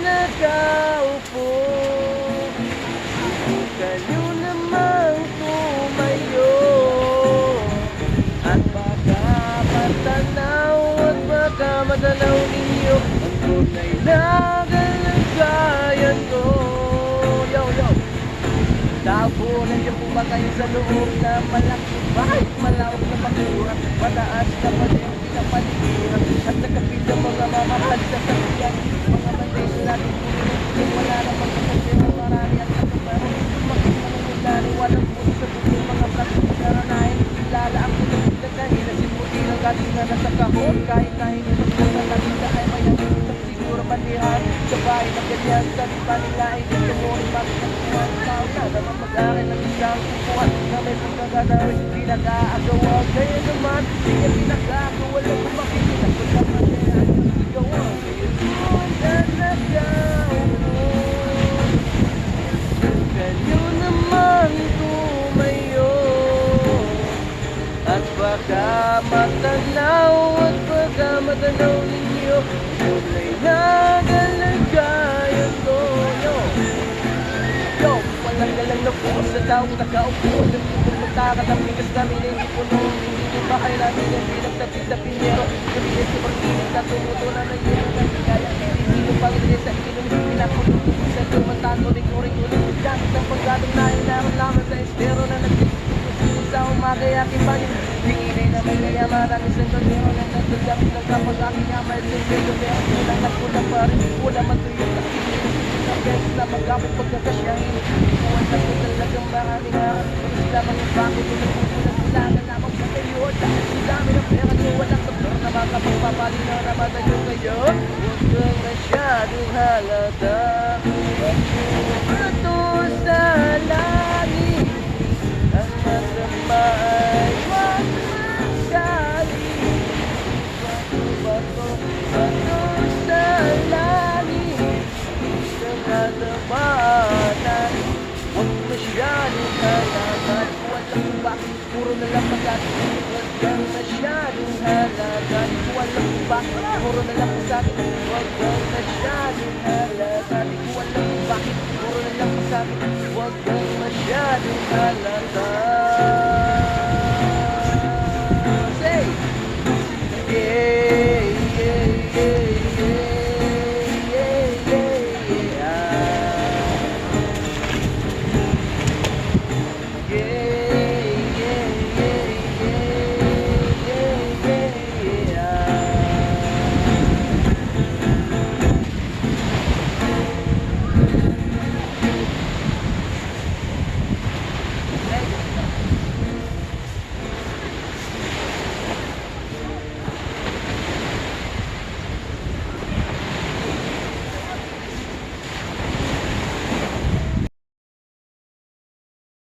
Nakaupo, kayo namang tumayo at baka matanaw at baka matanaw ninyo ang tunay na kalagayan ko. Yo, yo! Tao po, nandiyan po ba kayo sa loob na malaking bahay? Malawak na makuha, mataas na pa rin pinapaligiran at nakapit ang mga mamahal sa sakyan. Mga manday natin kung wala namang kapatid, marami at kapatid. Bakit manunulari, walang puso sa buong mga plastic na ranahin. Kilala ang pinagod na dahil na simuti ng galing na nasa kahon. Kahit na hinunod na kanila ay may nagsisak siguro manihan. Sa bahay na ganyan, sa iba nila ay dito mo rin bakit nagsimuhan tao na naman mag-akin ng isang kukuhan na may pagkaganawin pinag-aagawa. Kaya naman, sige pinag-aagawa lang kung makikinig ko sa kanila ay nasigawan. Kayo naman tumayo at baka matanaw at baka matanaw ninyo tunay na kalagayan ko. Yo, walang galang na po sa taong nakaupo. Nagpupong magkakatamigas namin na hindi puno. Hindi nyo ba kayo namin yung pinagtapit na pinyero. Sabihin si Martinez na tumuto na ng yero. Kaya hindi pang rin sa inom. Pinapunuto sa tumatano rin ko rin ulit. Gamit ang paggatong na inaman naman sa estero na nagtitipos sa umaga aking banin. Bigilay na may nayamaran isang tondero na nagtagdang nagkapag aking yaman. Pero kulang na kulang pa rin. Kulang matuyot na beses na magkapag pagkakasyahin. Kuwan na po talagang maraming harap. Kung sila mga bakit yung nagpupunan sila na namang patayo. Dahil sila may ng pera nyo walang doktor na makapagpapali na namatayo kayo. Huwag kang masyadong halata. Bato sa langit ang masama ay huwag magsali. Bato sa langit nadamanan. Huwag masyadong halagan. Walang bakit, puro na lang pag-atin. Huwag kang masyadong halagan. Walang bakit, puro na lang pag-atin. Huwag kang masyadong halagan. Walang bakit, puro na lang pag-atin. Huwag kang masyadong halagan.